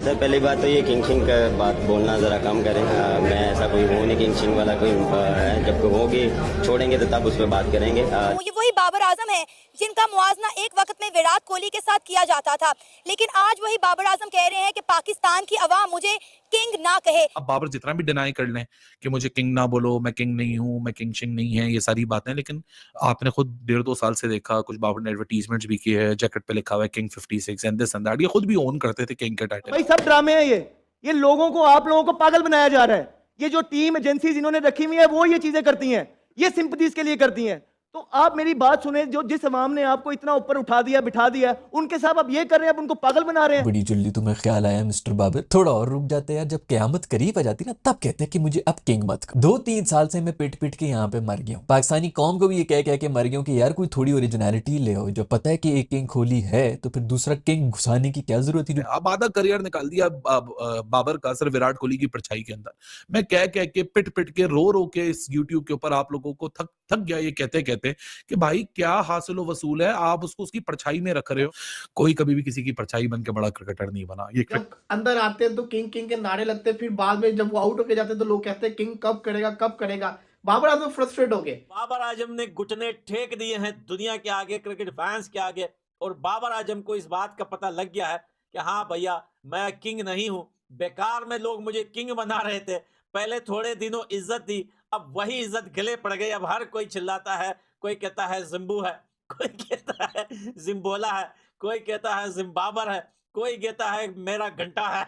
Sir पहली बात तो ये किंग शिंग का बात बोलना ज़रा कम करें। मैं ऐसा कोई हूँ नहीं किंग शिंग वाला कोई है। जब होगी छोड़ेंगे तो तब उस पर बात करेंगे। ये वही बाबर आजम है जिनका मुआवजा एक वक्त में विराट कोहली के साथ किया जाता था, लेकिन आज वही बाबर आजम कह रहे हैं कि पाकिस्तान की अवाम मुझे किंग ना कहे। अब बाबर जितना भी डिनाई कर लें कि मुझे किंग ना बोलो, मैं किंग नहीं हूँ, मैं किंग शिंग नहीं है, ये सारी बातें, लेकिन आपने खुद 1.5-2 साल से देखा, कुछ बाबर ने एडवर्टीजमेंट्स भी किए हैं, जैकेट पे लिखा हुआ है king 56 and this and that. ये खुद भी ओन करते थे किंग के टाइटल। भाई सब ड्रामे हैं ये लोगों को, आप लोगों को पागल बनाया जा रहा है। ये जो टीम एजेंसीज इन्होंने रखी हुई है वो ये चीजें करती हैं, ये सिंपथीज के लिए करती हैं। तो आप मेरी बात सुने, जो जिस अवाम ने आपको इतना ऊपर उठा दिया बिठा दिया, उनके साथ आप ये कर रहे हैं, आप उनको पागल बना रहे हैं। बड़ी जल्दी तुम्हें ख्याल आया मिस्टर बाबर, थोड़ा और रुक जाते यार। जब क़यामत करीब आ जाती ना तब कहते हैं कि मुझे अब किंग मत करो। 2-3 साल से मैं पिट पिट के यहाँ पे मर गया हूँ। पाकिस्तानी कौम को भी ये कह कह के मर गया हूँ कि यार कोई थोड़ी ओरिजिनलिटी ले आओ। जब पता है कि एक किंग कोहली है तो फिर दूसरा किंग घुसाने की क्या जरूरत थी। अब आधा करियर निकाल दिया बाबर का सिर्फ विराट कोहली की परछाई के अंदर। मैं कह कह के पिट पिट के रो के इस यूट्यूब के ऊपर आप लोगों को थक गया ये कहते कहते कि भाई क्या हासिल वसूल है, आप उसको उसकी परछाई में रख रहे हो। कोई कभी भी किसी की परछाई बन के बड़ा क्रिकेटर नहीं बना। ये जब अंदर आते हैं तो किंग किंग के नारे लगते हैं, फिर बाद में जब वो आउट होके जाते हैं तो लोग कहते हैं किंग कब करेगा कब करेगा। बाबर आजम फ्रस्ट्रेट हो गए। बाबर आजम ने घुटने टेक दिए हैं दुनिया के आगे, क्रिकेट फैंस के आगे, और बाबर आजम को इस बात का पता लग गया है कि हाँ भैया मैं किंग नहीं हूं। बेकार में लोग मुझे किंग बना रहे थे, पहले थोड़े दिनों इज्जत दी, अब वही इज्जत गले पड़ गई। अब हर कोई चिल्लाता है, कोई कहता है जिम्बू है, कोई कहता है जिम्बोला है, कोई कहता है जिम्बाबर है, कोई कहता है मेरा घंटा है।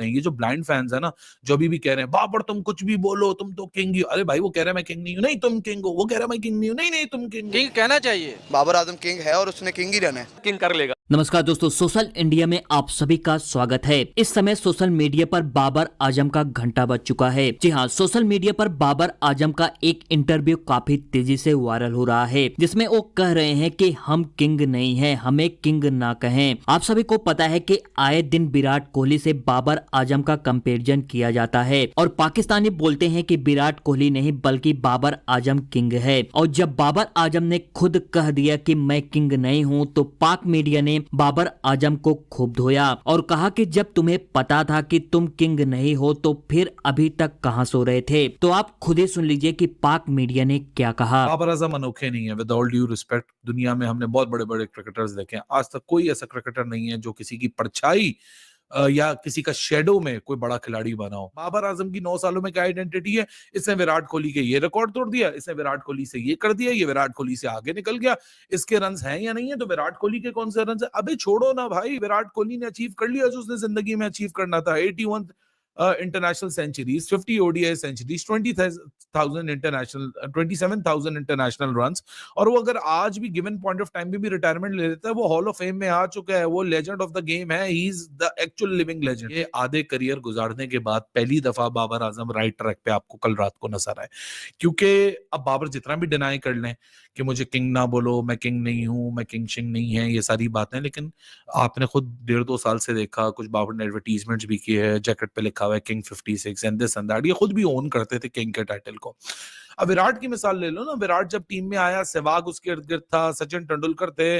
ये जो ब्लाइंड फैंस है ना, जो अभी भी कह रहे हैं बाबर तुम कुछ भी बोलो तुम तो किंग ही हो। अरे भाई वो कह रहा है मैं किंग नहीं हूं, नहीं तुम किंग हो। वो कह रहा है मैं किंग नहीं हूं, नहीं नहीं तुम किंग। किंग कहना चाहिए। बाबर आजम किंग है और उसने किंग ही रहना है, किंग कर लेगा। नमस्कार दोस्तों, सोशल इंडिया में आप सभी का स्वागत है। इस समय सोशल मीडिया पर बाबर आजम का घंटा बज चुका है। जी हाँ, सोशल मीडिया पर बाबर आजम का एक इंटरव्यू काफी तेजी से वायरल हो रहा है, जिसमें वो कह रहे हैं कि हम किंग नहीं हैं, हमें किंग ना कहें। आप सभी को पता है कि आए दिन विराट कोहली से बाबर आजम का कंपैरिजन किया जाता है और पाकिस्तानी बोलते हैं कि विराट कोहली नहीं बल्कि बाबर आजम किंग है। और जब बाबर आजम ने खुद कह दिया कि मैं किंग नहीं हूँ, तो पाक मीडिया ने बाबर आजम को खूब धोया और कहा कि जब तुम्हें पता था कि तुम किंग नहीं हो तो फिर अभी तक कहां सो रहे थे। तो आप खुद ही सुन लीजिए कि पाक मीडिया ने क्या कहा। बाबर आजम अनोखे नहीं है। विद ऑल ड्यू रिस्पेक्ट, दुनिया में हमने बहुत बड़े बड़े क्रिकेटर्स देखे हैं, आज तक कोई ऐसा क्रिकेटर नहीं है जो किसी की परछाई या किसी का शेडो में कोई बड़ा खिलाड़ी बना हो। बाबर आजम की 9 सालों में क्या आइडेंटिटी है? इसने विराट कोहली के ये रिकॉर्ड तोड़ दिया, इसने विराट कोहली से ये कर दिया, ये विराट कोहली से आगे निकल गया। इसके रन्स हैं या नहीं है? तो विराट कोहली के कौन से रन्स है? अबे छोड़ो ना भाई, विराट कोहली ने अचीव कर लिया जो उसने जिंदगी में अचीव करना था। 81 international centuries, 50 ODI centuries, 27,000 international runs. और वो अगर आज भी गिवन पॉइंट ऑफ टाइम पे भी रिटायरमेंट ले लेता है, वो हॉल ऑफ फेम में आ चुका है, वो लेजेंड ऑफ द गेम है, he is the actual living legend. ये आधे करियर गुजारने के बाद पहली दफा बाबर आजम राइट ट्रैक पे आपको कल रात को नजर आए। क्योंकि अब बाबर जितना भी डिनाई कर लें कि मुझे किंग ना बोलो, मैं किंग नहीं हूं, मैं किंग शिंग नहीं है, ये सारी बातें, लेकिन आपने खुद 1.5-2 साल से देखा, कुछ बाबर ने एडवर्टीजमेंट्स भी किए हैं, जैकेट पे लिखा हुआ है king 56 and this and that. ये खुद भी ओन करते थे किंग के टाइटल को। अब विराट की मिसाल ले लो ना, विराट जब टीम में आया, सहवाग उसके इर्द गिर्द था, सचिन तेंदुलकर थे,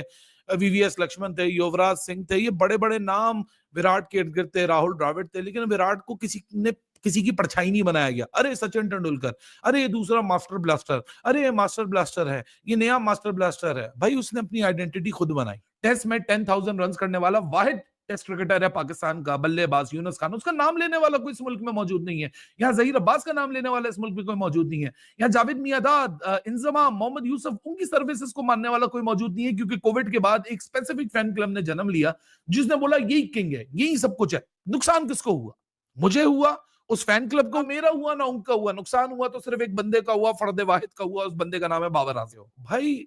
वीवीएस लक्ष्मण थे, युवराज सिंह थे, ये बड़े बड़े नाम विराट के इर्द गिर्द थे, राहुल द्रविड़ थे, लेकिन विराट को किसी की परछाई नहीं बनाया गया। अरे सचिन तेंदुलकर, अरे ये दूसरा मास्टर ब्लास्टर, अरे ये मास्टर ब्लास्टर है, ये नया मास्टर ब्लास्टर है। भाई उसने अपनी आइडेंटिटी खुद बनाई। टेस्ट में 10,000 रन करने वाला वाहिद टेस्ट क्रिकेटर है पाकिस्तान का, बल्लेबाज यूनुस खान। उसका नाम लेने वाला कोई इस मुल्क में मौजूद नहीं है। यहाँ जहीर अब्बास का नाम लेने वाला इस मुल्क में कोई मौजूद नहीं है। यहाँ जावेद मियांदाद, इंजमाम, मोहम्मद यूसुफ, उनकी सर्विसेज को मानने वाला कोई मौजूद नहीं है, क्योंकि कोविड के बाद एक स्पेसिफिक फैन क्लब ने जन्म लिया जिसने बोला यही किंग है, यही सब कुछ है। नुकसान किसको हुआ? मुझे हुआ, उस फैन क्लब को। मेरा हुआ ना उनका हुआ। नुकसान हुआ तो सिर्फ एक बंदे का हुआ, फर्द वाहिद का हुआ, उस बंदे का नाम है बाबर आजम। भाई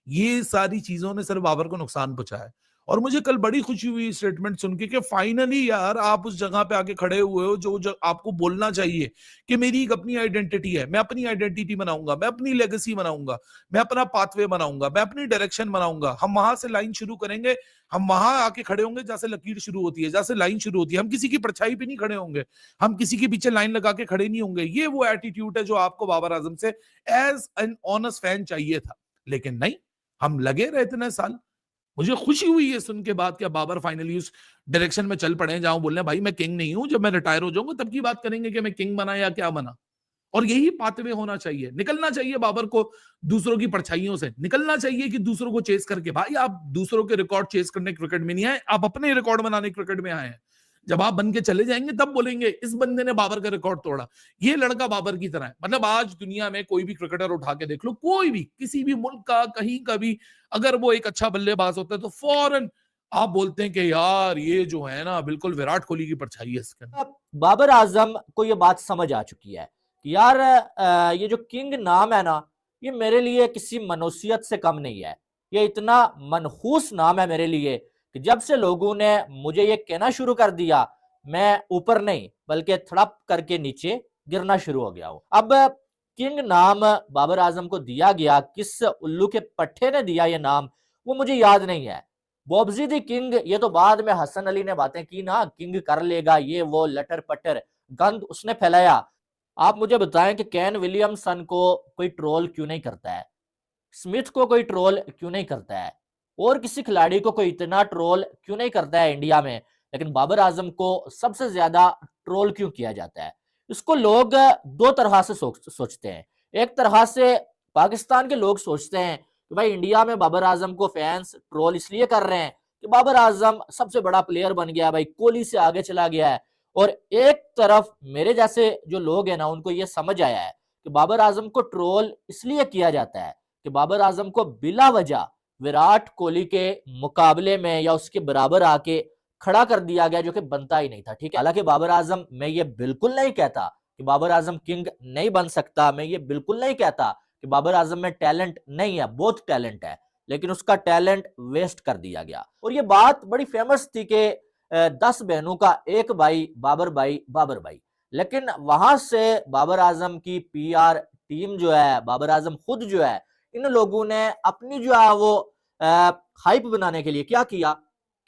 ये सारी चीजों ने सिर्फ बाबर को नुकसान पहुंचाया। और मुझे कल बड़ी खुशी हुई स्टेटमेंट सुन के कि फाइनली यार आप उस जगह पे आके खड़े हुए हो जो आपको बोलना चाहिए कि मेरी एक अपनी आइडेंटिटी है, मैं अपनी आइडेंटिटी बनाऊंगा, मैं अपनी लेगेसी बनाऊंगा, मैं अपना पाथवे बनाऊंगा, मैं अपनी डायरेक्शन बनाऊंगा। हम वहां से लाइन शुरू करेंगे, हम वहां आके खड़े होंगे जहां से लकीर शुरू होती है, जहां से लाइन शुरू होती है। हम किसी की परछाई पे नहीं खड़े होंगे, हम किसी के पीछे लाइन लगा के खड़े नहीं होंगे। ये वो एटीट्यूड है जो आपको बाबर आजम से एज एन ऑनेस्ट फैन चाहिए था। लेकिन नहीं, हम लगे रहे इतने साल, मुझे खुशी हुई है सुन के बाद कि बाबर फाइनली उस डायरेक्शन में चल पड़े हैं जहां बोल रहे हैं भाई मैं किंग नहीं हूं, जब मैं रिटायर हो जाऊंगा तब की बात करेंगे कि मैं किंग बना या क्या बना। और यही पाथवे होना चाहिए, निकलना चाहिए बाबर को दूसरों की परछाइयों से, निकलना चाहिए कि दूसरों को चेस करके। भाई आप दूसरों के रिकॉर्ड चेस करने क्रिकेट में नहीं आए, आप अपने रिकॉर्ड बनाने क्रिकेट में आए हैं। जब आप बन के चले जाएंगे तब बोलेंगे इस बंदे ने बाबर का रिकॉर्ड तोड़ा। ये लड़का बाबर की तरह है। मतलब आज दुनिया में कोई भी क्रिकेटर उठा के देख लो, कोई भी किसी भी मुल्क का कहीं का भी, अगर वो एक अच्छा बल्लेबाज होता है तो फौरन आप बोलते हैं कि यार ये जो है ना बिल्कुल विराट कोहली की परछाई है इसके अंदर। बाबर आजम को ये बात समझ आ चुकी है कि यार ये जो किंग नाम है ना, ये मेरे लिए किसी मनुष्यत से कम नहीं है। ये इतना मनहूस नाम है मेरे लिए कि जब से लोगों ने मुझे ये कहना शुरू कर दिया, मैं ऊपर नहीं बल्कि थड़प करके नीचे गिरना शुरू हो गया हूं। अब किंग नाम बाबर आजम को दिया गया, किस उल्लू के पट्टे ने दिया ये नाम वो मुझे याद नहीं है। बॉब्जी दी किंग, ये तो बाद में हसन अली ने बातें की ना, किंग कर लेगा ये वो, लटर पटर गंद उसने फैलाया। आप मुझे बताएं कि केन विलियमसन को कोई ट्रोल क्यों नहीं करता है, स्मिथ को कोई ट्रोल क्यों नहीं करता है, और किसी खिलाड़ी को कोई इतना ट्रोल क्यों नहीं करता है इंडिया में, लेकिन बाबर आजम को सबसे ज्यादा ट्रोल क्यों किया जाता है। इसको लोग दो तरह से सोचते हैं। एक तरह से पाकिस्तान के लोग सोचते हैं कि भाई इंडिया में बाबर आजम को फैंस ट्रोल इसलिए कर रहे हैं कि बाबर आजम सबसे बड़ा प्लेयर बन गया, भाई कोहली से आगे चला गया है। और एक तरफ मेरे जैसे जो लोग हैं ना, उनको ये समझ आया है कि बाबर आजम को ट्रोल इसलिए किया जाता है कि बाबर आजम को बिला वजह विराट कोहली के मुकाबले में या उसके बराबर आके खड़ा कर दिया गया, जो कि बनता ही नहीं था। ठीक है, हालांकि बाबर आजम, मैं ये बिल्कुल नहीं कहता कि बाबर आजम किंग नहीं बन सकता, मैं ये बिल्कुल नहीं कहता कि बाबर आजम में टैलेंट नहीं है, बहुत टैलेंट है, लेकिन उसका टैलेंट वेस्ट कर दिया गया। और ये बात बड़ी फेमस थी कि 10 बहनों का एक भाई बाबर भाई, लेकिन वहां से बाबर आजम की PR टीम जो है, बाबर आजम खुद जो है, इन लोगों ने अपनी जो है वो हाइप बनाने के लिए क्या किया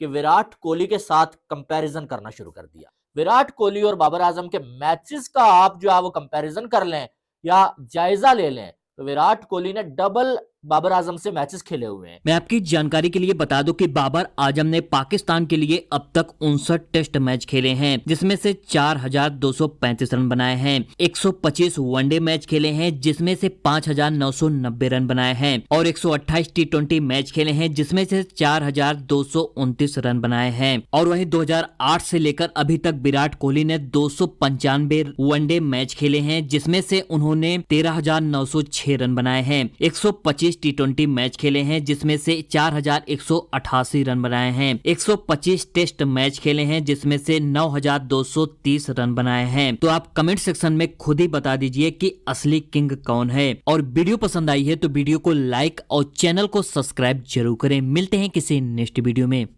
कि विराट कोहली के साथ कंपैरिजन करना शुरू कर दिया। विराट कोहली और बाबर आजम के मैचेस का आप जो है वो कंपैरिजन कर लें या जायजा ले लें तो विराट कोहली ने डबल बाबर आजम से मैचेस खेले हुए हैं। मैं आपकी जानकारी के लिए बता दूं कि बाबर आजम ने पाकिस्तान के लिए अब तक 59 टेस्ट मैच खेले हैं, जिसमें से 4235 रन बनाए हैं। 125 वनडे मैच खेले हैं, जिसमें से 5990 रन बनाए हैं, और 128 T20 मैच खेले हैं, जिसमें से 4229 रन बनाए हैं। और वहीं 2008 से लेकर अभी तक विराट कोहली ने 295 वनडे मैच खेले हैं, जिसमें से उन्होंने 13,906 रन बनाए हैं। 125 T20 मैच खेले हैं, जिसमें से 4188 रन बनाए हैं। 125 टेस्ट मैच खेले हैं, जिसमें से 9230 रन बनाए हैं। तो आप कमेंट सेक्शन में खुद ही बता दीजिए कि असली किंग कौन है। और वीडियो पसंद आई है तो वीडियो को लाइक और चैनल को सब्सक्राइब जरूर करें। मिलते हैं किसी नेक्स्ट वीडियो में।